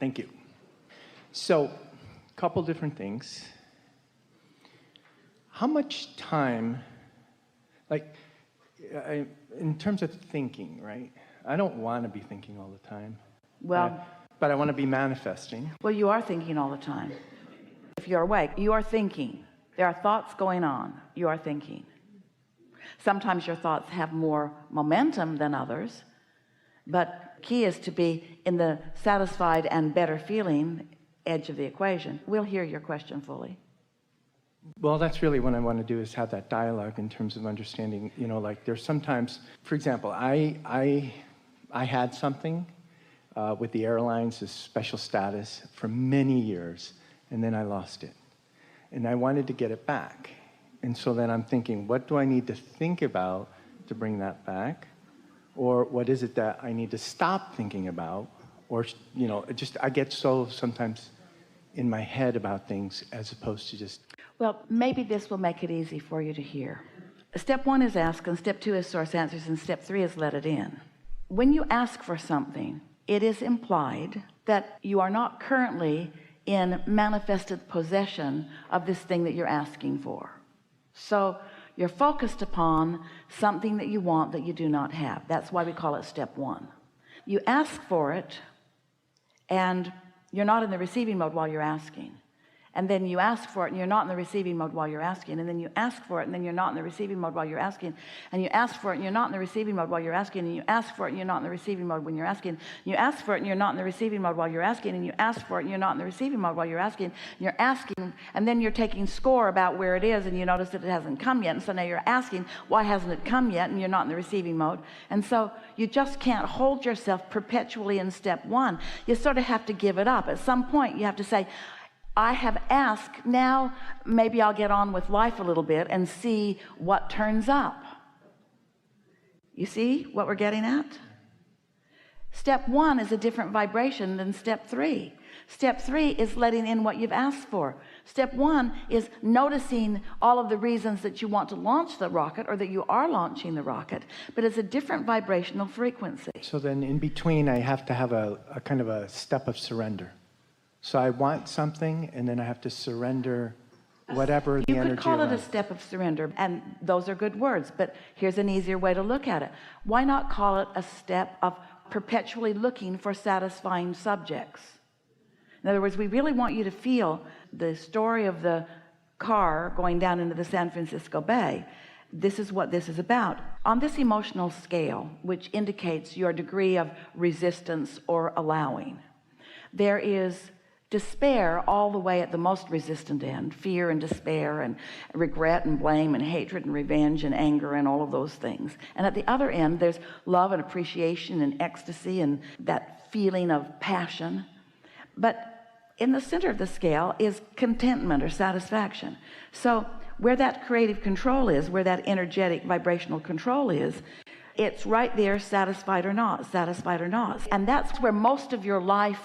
Thank you. So, a couple different things. How much time, in terms of thinking, right? I don't want to be thinking all the time. Well, but I want to be manifesting. Well, you are thinking all the time. If you're awake, you are thinking. There are thoughts going on. You are thinking. Sometimes your thoughts have more momentum than others, but key is to be in the satisfied and better feeling edge of the equation. We'll hear your question fully. Well, that's really what I want to do, is have that dialogue in terms of understanding, like there's sometimes, for example, I had something with the airlines, this special status for many years, and then I lost it. And I wanted to get it back. And so then I'm thinking, what do I need to think about to bring that back? Or what is it that I need to stop thinking about? Or, I get so sometimes in my head about things as opposed to just... Well, maybe this will make it easy for you to hear. Step 1 is ask, and step 2 is source answers, and step 3 is let it in. When you ask for something, it is implied that you are not currently in manifested possession of this thing that you're asking for. So you're focused upon something that you want that you do not have. That's why we call it step 1. You ask for it, and you're not in the receiving mode while you're asking. And then you ask for it, and you're not in the receiving mode while you're asking. And then you ask for it, and then you're not in the receiving mode while you're asking. And you ask for it, and you're not in the receiving mode while you're asking. And you ask for it, and you're not in the receiving mode when you're asking. And you ask for it, and you're not in the receiving mode while you're asking. And you ask for it, and you're not in the receiving mode while you're asking. And you're asking, and then you're taking score about where it is, and you notice that it hasn't come yet. And so now you're asking, why hasn't it come yet? And you're not in the receiving mode. And so you just can't hold yourself perpetually in step 1. You sort of have to give it up. At some point, you have to say, I have asked, now maybe I'll get on with life a little bit and see what turns up. You see what we're getting at? Step 1 is a different vibration than step 3. Step 3 is letting in what you've asked for. Step 1 is noticing all of the reasons that you want to launch the rocket, or that you are launching the rocket, but it's a different vibrational frequency. So then in between, I have to have a kind of a step of surrender. So I want something, and then I have to surrender whatever the energy. You could call it around. a step of surrender, and those are good words, but here's an easier way to look at it. Why not call it a step of perpetually looking for satisfying subjects? In other words, we really want you to feel the story of the car going down into the San Francisco Bay. This is what this is about. On this emotional scale, which indicates your degree of resistance or allowing, there is despair all the way at the most resistant end, fear and despair and regret and blame and hatred and revenge and anger and all of those things. And at the other end, there's love and appreciation and ecstasy and that feeling of passion. But in the center of the scale is contentment or satisfaction. So where that creative control is, where that energetic vibrational control is, it's right there, satisfied or not, satisfied or not. And that's where most of your life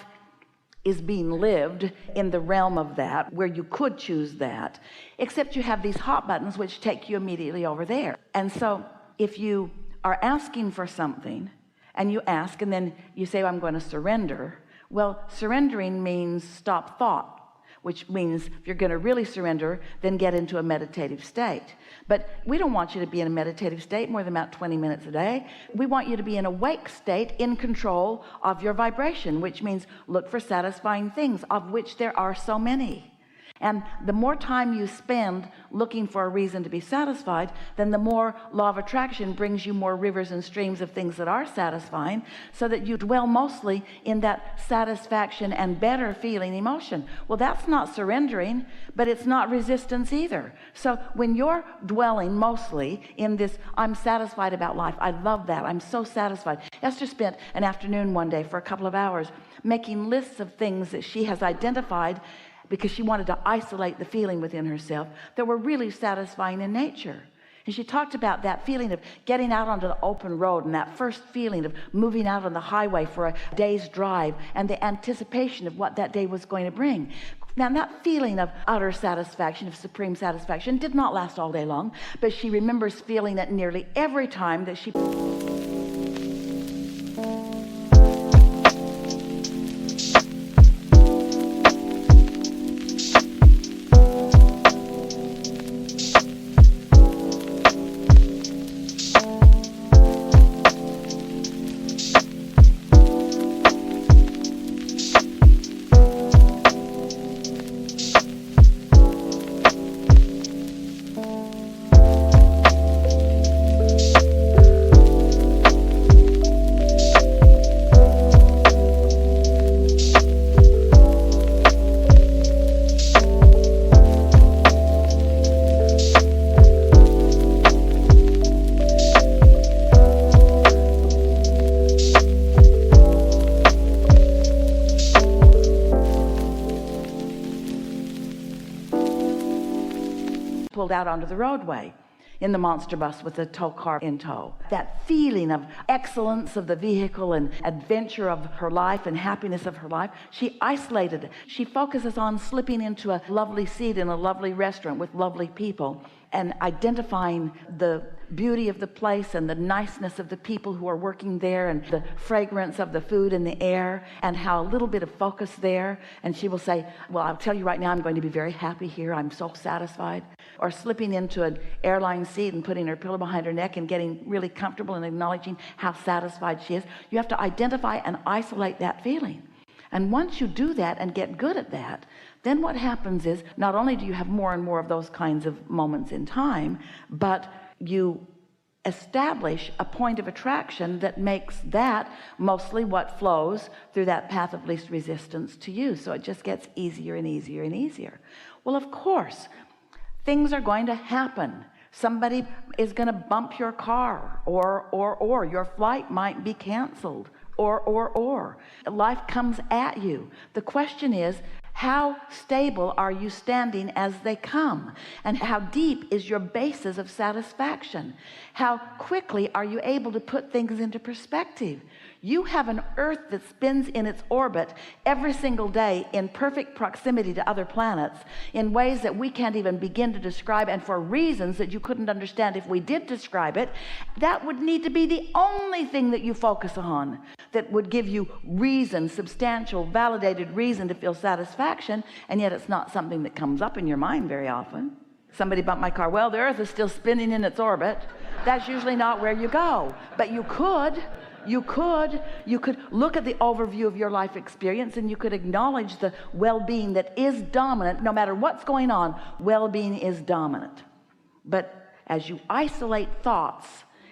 is being lived, in the realm of that, where you could choose that, except you have these hot buttons which take you immediately over there. And so if you are asking for something, and you ask, and then you say, I'm going to surrender, well, surrendering means stop thought, which means if you're going to really surrender, then get into a meditative state. But we don't want you to be in a meditative state more than about 20 minutes a day. We want you to be in a awake state, in control of your vibration, which means look for satisfying things, of which there are so many. And the more time you spend looking for a reason to be satisfied, then the more law of attraction brings you more rivers and streams of things that are satisfying, so that you dwell mostly in that satisfaction and better feeling emotion. Well, that's not surrendering, but it's not resistance either. So when you're dwelling mostly in this, I'm satisfied about life, I love that, I'm so satisfied. Esther spent an afternoon one day for a couple of hours making lists of things that she has identified, because she wanted to isolate the feeling within herself, that were really satisfying in nature. And she talked about that feeling of getting out onto the open road, and that first feeling of moving out on the highway for a day's drive, and the anticipation of what that day was going to bring. Now, that feeling of utter satisfaction, of supreme satisfaction, did not last all day long, but she remembers feeling it nearly every time that she pulled out onto the roadway in the monster bus with the tow car in tow. That feeling of excellence of the vehicle and adventure of her life and happiness of her life, she isolated it. She focuses on slipping into a lovely seat in a lovely restaurant with lovely people and identifying the beauty of the place and the niceness of the people who are working there and the fragrance of the food in the air and how a little bit of focus there. And she will say, well, I'll tell you right now, I'm going to be very happy here. I'm so satisfied. Or slipping into an airline seat and putting her pillow behind her neck and getting really comfortable and acknowledging how satisfied she is. You have to identify and isolate that feeling. And once you do that and get good at that, then what happens is not only do you have more and more of those kinds of moments in time, but you establish a point of attraction that makes that mostly what flows through that path of least resistance to you. So it just gets easier and easier and easier. Well, of course, things are going to happen. Somebody is going to bump your car, or your flight might be canceled, or life comes at you. The question is, how stable are you standing as they come? And how deep is your basis of satisfaction? How quickly are you able to put things into perspective? You have an earth that spins in its orbit every single day in perfect proximity to other planets in ways that we can't even begin to describe, and for reasons that you couldn't understand if we did describe it. That would need to be the only thing that you focus on that would give you reason, substantial, validated reason to feel satisfaction, and yet it's not something that comes up in your mind very often. Somebody bumped my car. Well, the earth is still spinning in its orbit. That's usually not where you go, but you could look at the overview of your life experience, and you could acknowledge the well-being that is dominant. No matter what's going on, well-being is dominant. But as you isolate thoughts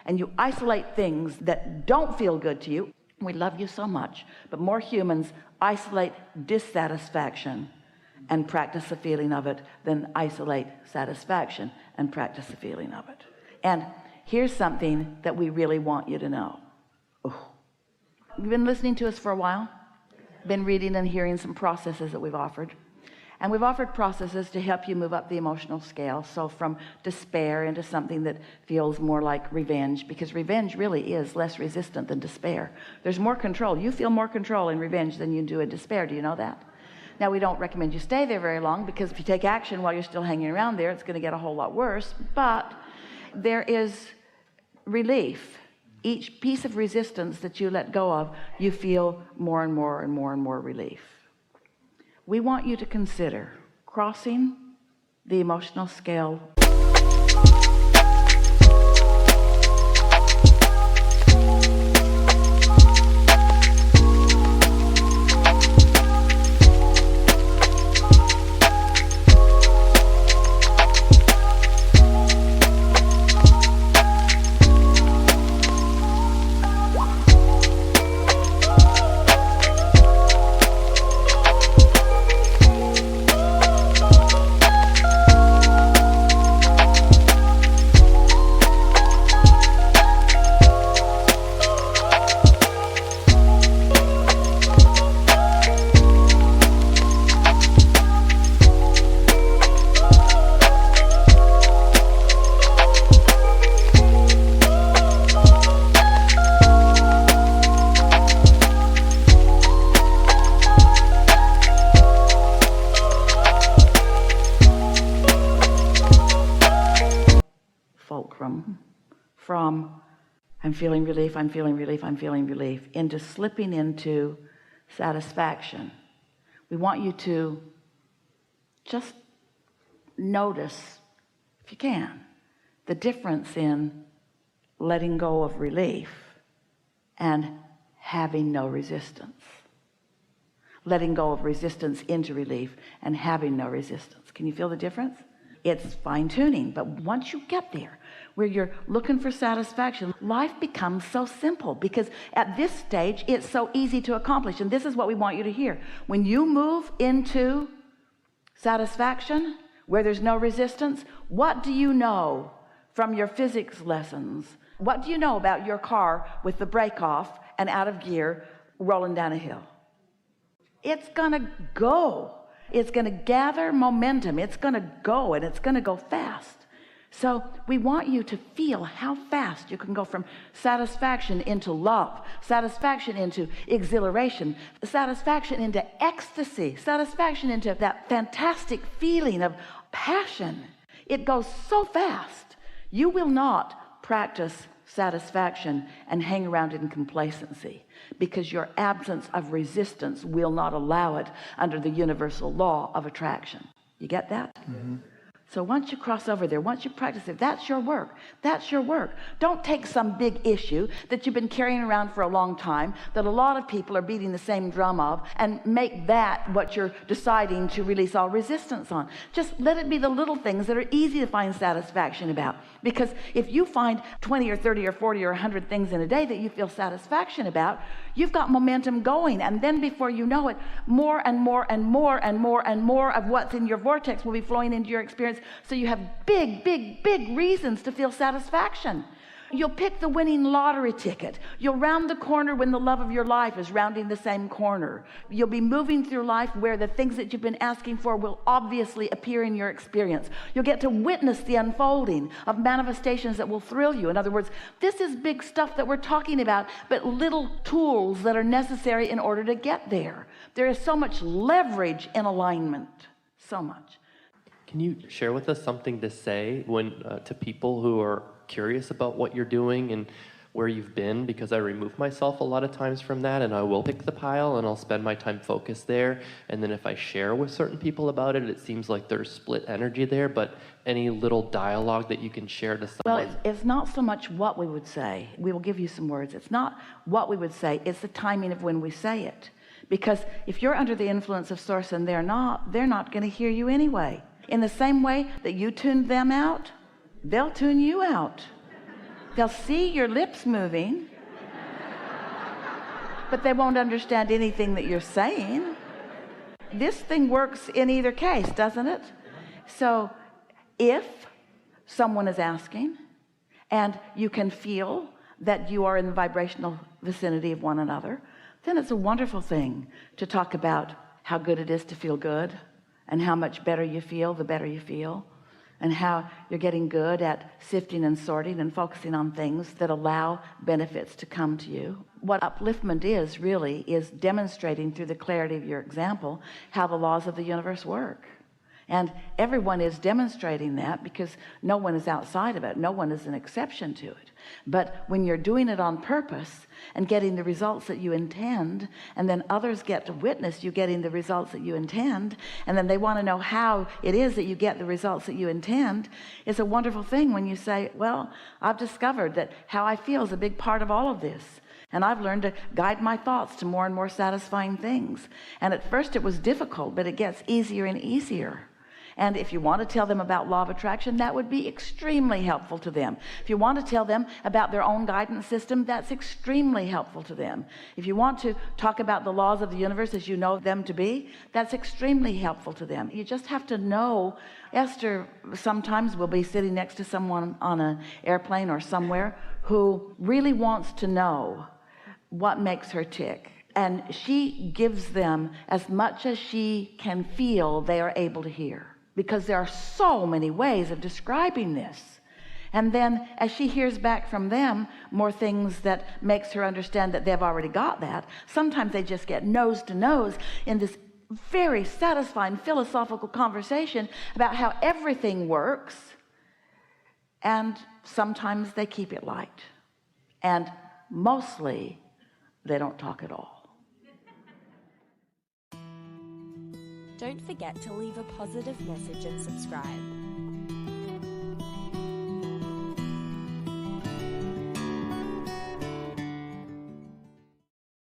and you isolate things that don't feel good to you, we love you so much, but more humans isolate dissatisfaction and practice the feeling of it than isolate satisfaction and practice the feeling of it. And here's something that we really want you to know. You've been listening to us for a while, been reading and hearing some processes that we've offered. And we've offered processes to help you move up the emotional scale. So from despair into something that feels more like revenge, because revenge really is less resistant than despair. There's more control. You feel more control in revenge than you do in despair. Do you know that? Now, we don't recommend you stay there very long, because if you take action while you're still hanging around there, it's going to get a whole lot worse. But there is relief. Each piece of resistance that you let go of, you feel more and more and more and more relief. We want you to consider crossing the emotional scale. From I'm feeling relief, I'm feeling relief, I'm feeling relief, into slipping into satisfaction. We want you to just notice, if you can, the difference in letting go of relief and having no resistance. Letting go of resistance into relief and having no resistance. Can you feel the difference? It's fine-tuning, but once you get there, where you're looking for satisfaction, life becomes so simple, because at this stage, it's so easy to accomplish. And this is what we want you to hear. When you move into satisfaction, where there's no resistance, what do you know from your physics lessons? What do you know about your car with the brake off and out of gear rolling down a hill? It's gonna go. it's going to gather momentum. It's going to go, and it's going to go fast. So we want you to feel how fast you can go from satisfaction into love, satisfaction into exhilaration, satisfaction into ecstasy, satisfaction into that fantastic feeling of passion. It goes so fast. You will not practice satisfaction and hang around in complacency, because your absence of resistance will not allow it under the universal law of attraction. You get that? Mm-hmm. So once you cross over there, once you practice it, that's your work. That's your work. Don't take some big issue that you've been carrying around for a long time, that a lot of people are beating the same drum of, and make that what you're deciding to release all resistance on. Just let it be the little things that are easy to find satisfaction about. Because if you find 20 or 30 or 40 or 100 things in a day that you feel satisfaction about, you've got momentum going. And then before you know it, more and more and more and more and more of what's in your vortex will be flowing into your experience. So you have big, big, big reasons to feel satisfaction. You'll pick the winning lottery ticket. You'll round the corner when the love of your life is rounding the same corner. You'll be moving through life where the things that you've been asking for will obviously appear in your experience. You'll get to witness the unfolding of manifestations that will thrill you. In other words, this is big stuff that we're talking about, but little tools that are necessary in order to get there. There is so much leverage in alignment. So much. Can you share with us something to say to people who are curious about what you're doing and where you've been? Because I remove myself a lot of times from that, and I will pick the pile and I'll spend my time focused there. And then if I share with certain people about it, it seems like there's split energy there. But any little dialogue that you can share to someone? Well, it's not so much what we would say. We will give you some words. It's not what we would say. It's the timing of when we say it. Because if you're under the influence of Source and they're not going to hear you anyway. In the same way that you tuned them out, they'll tune you out. They'll see your lips moving, but they won't understand anything that you're saying. This thing works in either case, doesn't it? So if someone is asking and you can feel that you are in the vibrational vicinity of one another, then it's a wonderful thing to talk about how good it is to feel good, and how much better you feel, the better you feel, and how you're getting good at sifting and sorting and focusing on things that allow benefits to come to you. What upliftment is really is demonstrating through the clarity of your example how the laws of the universe work. And everyone is demonstrating that, because no one is outside of it. No one is an exception to it. But when you're doing it on purpose and getting the results that you intend, and then others get to witness you getting the results that you intend, and then they want to know how it is that you get the results that you intend, it's a wonderful thing when you say, well, I've discovered that how I feel is a big part of all of this. And I've learned to guide my thoughts to more and more satisfying things. And at first it was difficult, but it gets easier and easier. And if you want to tell them about law of attraction, that would be extremely helpful to them. If you want to tell them about their own guidance system, that's extremely helpful to them. If you want to talk about the laws of the universe as you know them to be, that's extremely helpful to them. You just have to know. Esther sometimes will be sitting next to someone on an airplane or somewhere who really wants to know what makes her tick. And she gives them as much as she can feel they are able to hear, because there are so many ways of describing this. And then as she hears back from them more things that makes her understand that they've already got that, sometimes they just get nose to nose in this very satisfying philosophical conversation about how everything works. And sometimes they keep it light. And mostly they don't talk at all. Don't forget to leave a positive message and subscribe.